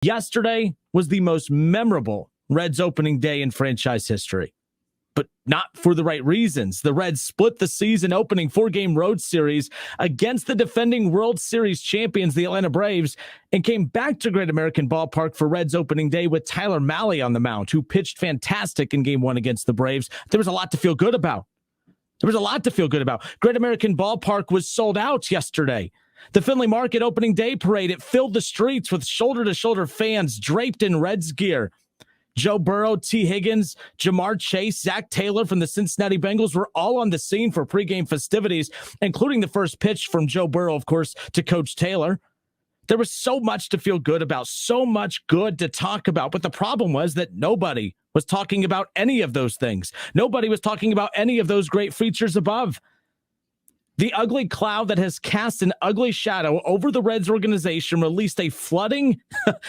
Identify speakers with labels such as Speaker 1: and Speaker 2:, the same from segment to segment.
Speaker 1: Yesterday was the most memorable Reds opening day in franchise history, but not for the right reasons. The Reds split the season opening 4-game road series against the defending World Series champions, the Atlanta Braves, and came back to Great American Ballpark for Reds opening day with Tyler Mahle on the mound, who pitched fantastic in Game 1 against the Braves. There was a lot to feel good about. Great American Ballpark was sold out yesterday. The Findlay Market opening day parade, it filled the streets with shoulder-to-shoulder fans draped in Reds gear. Joe Burrow, T. Higgins, Jamar Chase, Zach Taylor from the Cincinnati Bengals were all on the scene for pregame festivities, including the first pitch from Joe Burrow, of course, to Coach Taylor. There was so much to feel good about, so much good to talk about, but the problem was that nobody was talking about any of those things. Nobody was talking about any of those great features above. The ugly cloud that has cast an ugly shadow over the Reds organization released a flooding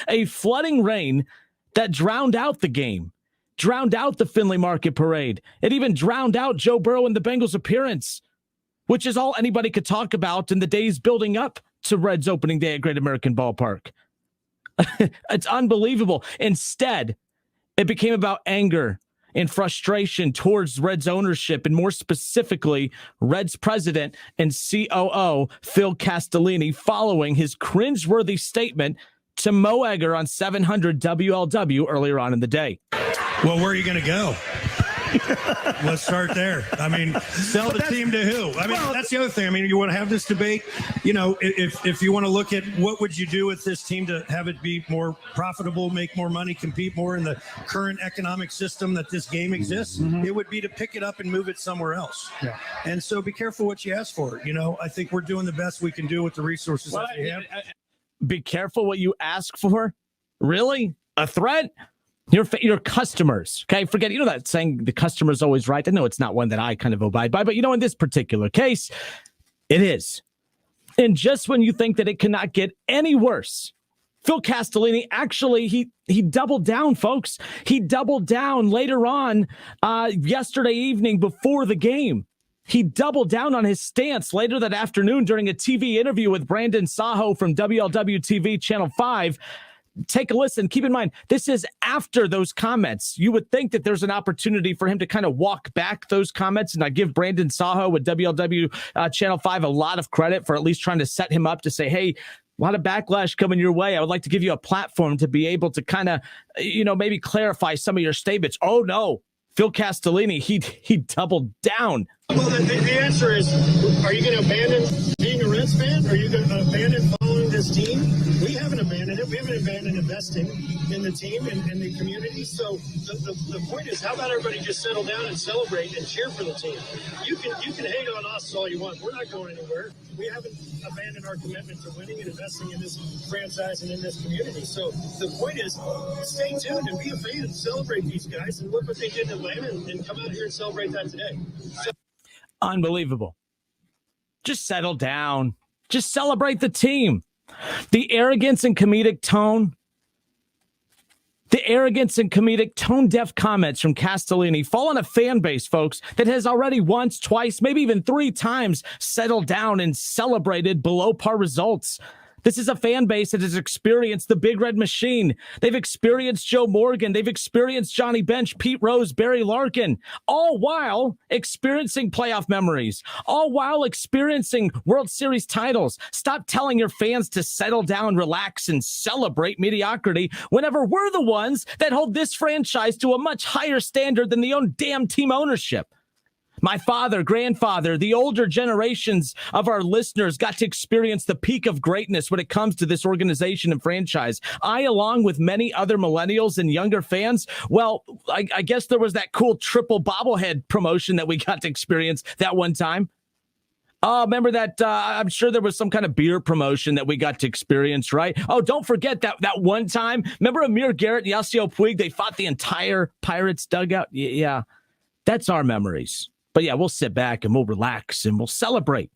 Speaker 1: rain that drowned out the game, drowned out the Findlay Market parade. It even drowned out Joe Burrow and the Bengals' appearance, which is all anybody could talk about in the days building up to Reds opening day at Great American Ballpark. It's unbelievable. Instead, it became about anger and frustration towards Reds ownership, and more specifically, Reds president and COO Phil Castellini, following his cringeworthy statement to Mo Egger on 700 WLW earlier on in the day.
Speaker 2: Well, where are you going to go? Let's start there. I mean, sell the team to who? I mean, that's the other thing. I mean, you want to have this debate. You know, if you want to look at what would you do with this team to have it be more profitable, make more money, compete more in the current economic system that this game exists, it would be to pick it up and move it somewhere else. Yeah. And so be careful what you ask for. You know, I think we're doing the best we can do with the resources that we have.
Speaker 1: Be careful what you ask for? Really? A threat? Your customers, okay? Forget, that saying, the customer's always right. I know it's not one that I kind of abide by, but in this particular case, it is. And just when you think that it cannot get any worse, Phil Castellini, actually, he doubled down, folks. He doubled down later on yesterday evening before the game. He doubled down on his stance later that afternoon during a TV interview with Brandon Saho from WLW TV Channel 5. Take a listen. Keep in mind, this is after those comments. You would think that there's an opportunity for him to kind of walk back those comments, and I give Brandon Saho with WLW Channel 5 a lot of credit for at least trying to set him up to say, hey, a lot of backlash coming your way. I would like to give you a platform to be able to kind of, maybe clarify some of your statements. Oh, no. Phil Castellini, he doubled down.
Speaker 3: Well, the answer is, are you going to abandon being a Reds fan? Are you going to abandon following this team? We haven't abandoned it. We haven't abandoned investing in the team and in the community. So the point is, how about everybody just settle down and celebrate and cheer for the team? You can hate on us all you want. We're not going anywhere. We haven't abandoned our commitment to winning and investing in this franchise and in this community. So the point is, stay tuned and be a fan. Celebrate these guys and look what they did in Atlanta and come out here and celebrate that today.
Speaker 1: Unbelievable. Just settle down. Just celebrate the team. The arrogance and comedic tone. Tone-deaf comments from Castellini fall on a fan base, folks, that has already once, twice, maybe even 3 times settled down and celebrated below par results. This is a fan base that has experienced the Big Red Machine. They've experienced Joe Morgan. They've experienced Johnny Bench, Pete Rose, Barry Larkin, all while experiencing playoff memories, all while experiencing World Series titles. Stop telling your fans to settle down, relax, and celebrate mediocrity whenever we're the ones that hold this franchise to a much higher standard than the own damn team ownership. My father, grandfather, the older generations of our listeners got to experience the peak of greatness when it comes to this organization and franchise. I, along with many other millennials and younger fans, well, I guess there was that cool triple bobblehead promotion that we got to experience that one time. Oh, remember that? I'm sure there was some kind of beer promotion that we got to experience, right? Oh, don't forget that one time. Remember Amir Garrett and Yasiel Puig? They fought the entire Pirates dugout. Yeah, that's our memories. But yeah, we'll sit back and we'll relax and we'll celebrate.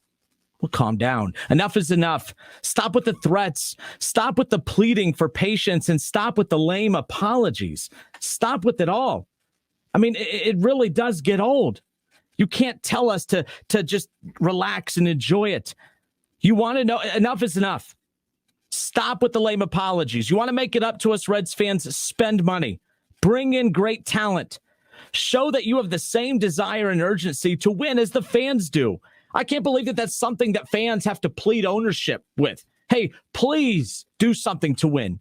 Speaker 1: We'll calm down. Enough is enough. Stop with the threats. Stop with the pleading for patience, and stop with the lame apologies. Stop with it all. I mean, it really does get old. You can't tell us to just relax and enjoy it. You want to know, enough is enough. Stop with the lame apologies. You want to make it up to us, Reds fans? Spend money. Bring in great talent. Show that you have the same desire and urgency to win as the fans do. I can't believe that that's something that fans have to plead ownership with. Hey, please do something to win.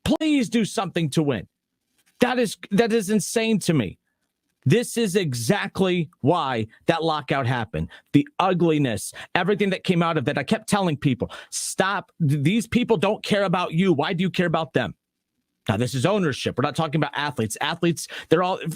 Speaker 1: Please do something to win. That is insane to me. This is exactly why that lockout happened. The ugliness, everything that came out of that. I kept telling people, stop. These people don't care about you. Why do you care about them? Now, this is ownership. We're not talking about athletes. Athletes,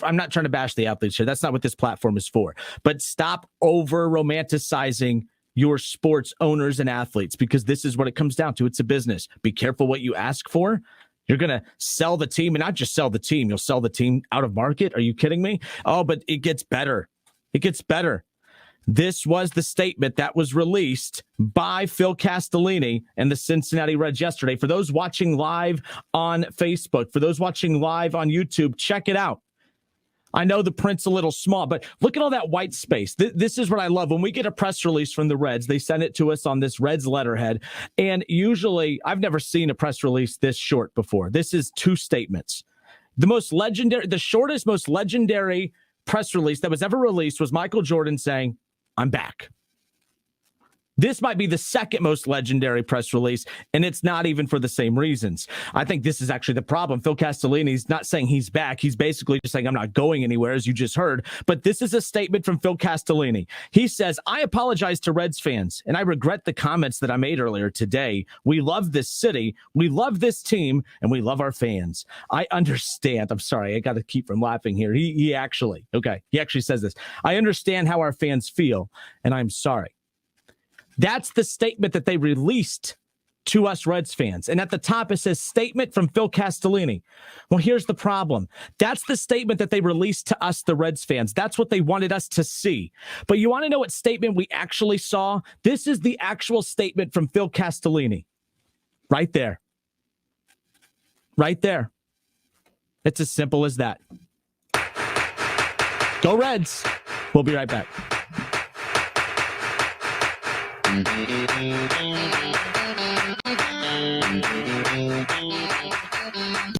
Speaker 1: I'm not trying to bash the athletes here. That's not what this platform is for. But stop over-romanticizing your sports owners and athletes, because this is what it comes down to. It's a business. Be careful what you ask for. You're going to sell the team, and not just sell the team. You'll sell the team out of market. Are you kidding me? Oh, but it gets better. It gets better. This was the statement that was released by Phil Castellini and the Cincinnati Reds yesterday. For those watching live on Facebook, for those watching live on YouTube, check it out. I know the print's a little small, but look at all that white space. This is what I love. When we get a press release from the Reds, they send it to us on this Reds letterhead. And usually, I've never seen a press release this short before. This is 2 statements. The shortest, most legendary press release that was ever released was Michael Jordan saying, "I'm back." This might be the second most legendary press release, and it's not even for the same reasons. I think this is actually the problem. Phil Castellini's not saying he's back. He's basically just saying, I'm not going anywhere, as you just heard. But this is a statement from Phil Castellini. He says, "I apologize to Reds fans, and I regret the comments that I made earlier today. We love this city, we love this team, and we love our fans. I understand." I'm sorry, I got to keep from laughing here. He actually says this. "I understand how our fans feel, and I'm sorry." That's the statement that they released to us Reds fans. And at the top, it says statement from Phil Castellini. Well, here's the problem. That's the statement that they released to us, the Reds fans. That's what they wanted us to see. But you want to know what statement we actually saw? This is the actual statement from Phil Castellini. Right there. Right there. It's as simple as that. Go Reds. We'll be right back.